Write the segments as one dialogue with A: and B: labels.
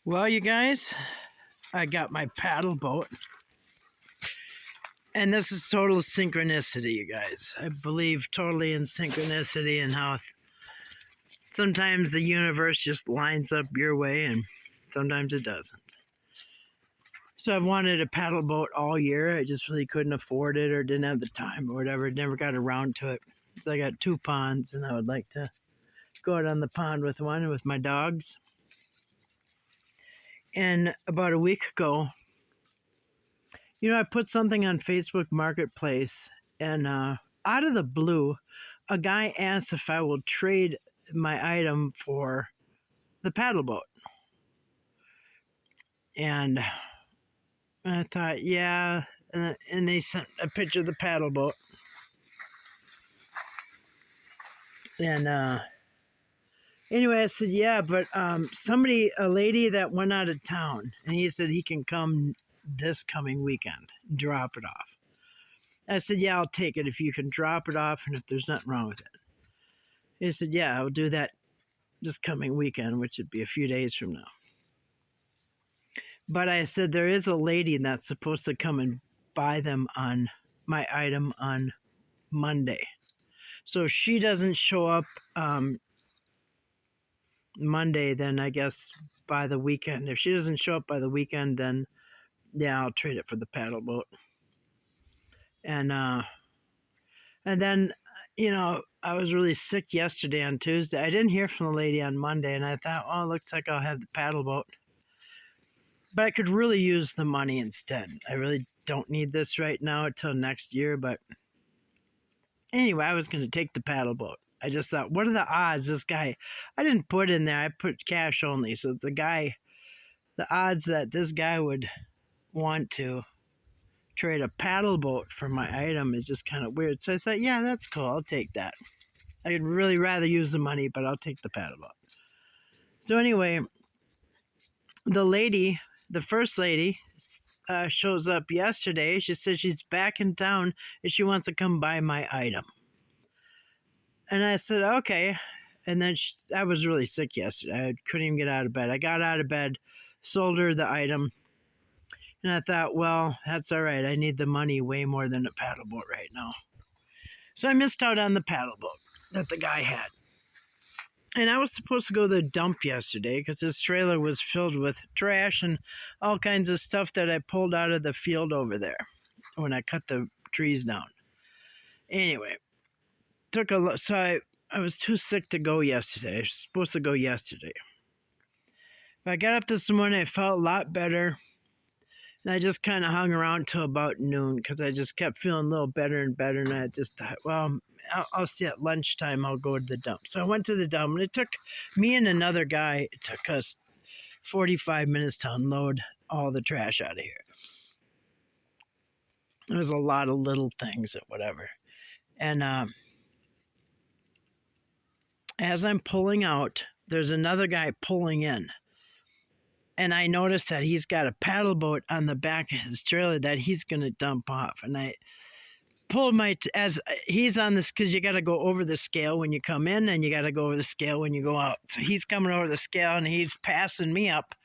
A: Well, you guys, I got my paddle boat. And this is total synchronicity, you guys. I believe totally in synchronicity and how sometimes the universe just lines up your way and sometimes it doesn't. So I've wanted a paddle boat all year. I just really couldn't afford it or didn't have the time or whatever. Never got around to it. So I got 2 ponds and I would like to go out on the pond with one with my dogs. And about a week ago, I put something on Facebook Marketplace, and out of the blue, a guy asked if I will trade my item for the paddle boat. And I thought, yeah. And they sent a picture of the paddle boat. And anyway, I said, yeah, but a lady that went out of town, and he said he can come this coming weekend, drop it off. I said, yeah, I'll take it if you can drop it off and if there's nothing wrong with it. He said, yeah, I'll do that this coming weekend, which would be a few days from now. But I said, there is a lady that's supposed to come and buy them on my item on Monday. So if she doesn't show up Monday, then I guess by the weekend. If she doesn't show up by the weekend, then yeah, I'll trade it for the paddle boat. And then, I was really sick yesterday on Tuesday. I didn't hear from the lady on Monday, and I thought, oh, it looks like I'll have the paddle boat. But I could really use the money instead. I really don't need this right now until next year. But anyway, I was going to take the paddle boat. I just thought, what are the odds this guy, I didn't put in there, I put cash only. So the odds that this guy would want to trade a paddle boat for my item is just kind of weird. So I thought, yeah, that's cool. I'll take that. I'd really rather use the money, but I'll take the paddle boat. So anyway, the first lady, shows up yesterday. She said she's back in town and she wants to come buy my item. And I said, okay. And then I was really sick yesterday. I couldn't even get out of bed. I got out of bed, sold her the item. And I thought, well, that's all right. I need the money way more than a paddle boat right now. So I missed out on the paddle boat that the guy had. And I was supposed to go to the dump yesterday because his trailer was filled with trash and all kinds of stuff that I pulled out of the field over there when I cut the trees down. Anyway, I was too sick to go yesterday. I was supposed to go yesterday. But I got up this morning, I felt a lot better. And I just kind of hung around till about noon because I just kept feeling a little better and better. And I just thought, well, I'll see at lunchtime. I'll go to the dump. So I went to the dump, and it took me and another guy, it took us 45 minutes to unload all the trash out of here. There was a lot of little things and whatever. And as I'm pulling out, there's another guy pulling in. And I noticed that he's got a paddle boat on the back of his trailer that he's going to dump off. And I pulled as he's on this, because you got to go over the scale when you come in and you got to go over the scale when you go out. So he's coming over the scale and he's passing me up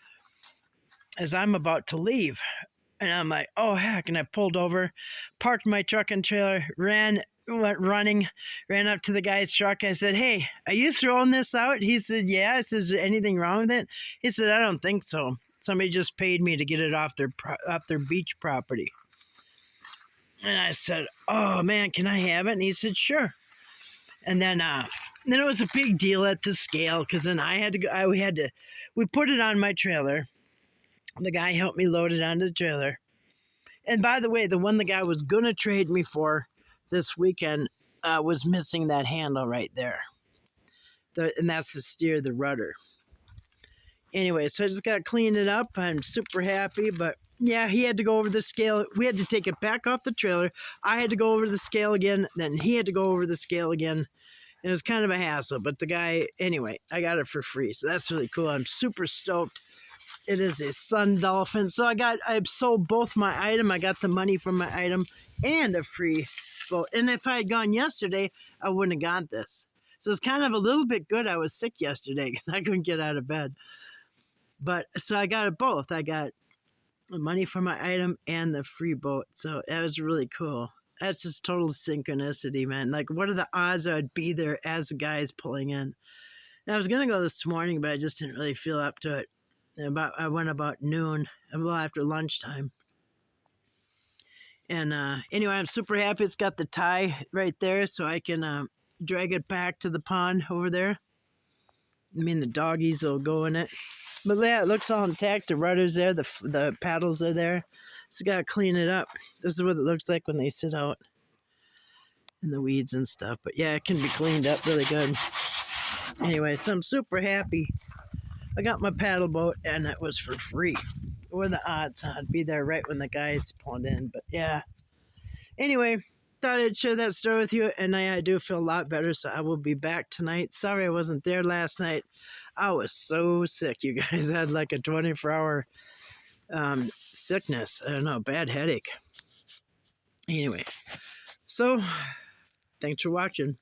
A: as I'm about to leave. And I'm like, oh, heck. And I pulled over, parked my truck and trailer, went running, ran up to the guy's truck. I said, hey, are you throwing this out? He said, yeah. I said, is there anything wrong with it? He said, I don't think so. Somebody just paid me to get it off their beach property. And I said, oh, man, can I have it? And he said, sure. And then it was a big deal at the scale because then I had to go. We put it on my trailer. The guy helped me load it onto the trailer. And by the way, the one the guy was going to trade me for this weekend was missing that handle right there. And that's to steer the rudder. Anyway, so I just got to clean it up. I'm super happy, but yeah, he had to go over the scale. We had to take it back off the trailer. I had to go over the scale again. Then he had to go over the scale again. And it was kind of a hassle, but the guy, anyway, I got it for free. So that's really cool. I'm super stoked. It is a Sun Dolphin. So I sold both my item. I got the money from my item and a free boat. And if I had gone yesterday, I wouldn't have got this. So it's kind of a little bit good. I was sick yesterday because I couldn't get out of bed. But so I got it both. I got the money for my item and the free boat. So that was really cool. That's just total synchronicity, man. Like, what are the odds I'd be there as the guy's pulling in? And I was gonna go this morning, but I just didn't really feel up to it. I went about noon, well after lunchtime. And anyway, I'm super happy it's got the tie right there, so I can drag it back to the pond over there. I mean, the doggies will go in it. But yeah, it looks all intact. The rudder's there, the paddles are there. Just gotta clean it up. This is what it looks like when they sit out in the weeds and stuff. But yeah, it can be cleaned up really good. Anyway, so I'm super happy. I got my paddle boat and it was for free. What are the odds I'd be there right when the guys pulled in? But yeah. Anyway, thought I'd share that story with you, and I do feel a lot better, so I will be back tonight. Sorry I wasn't there last night. I was so sick, you guys. I had like a 24-hour sickness. I don't know, bad headache. Anyways, so thanks for watching.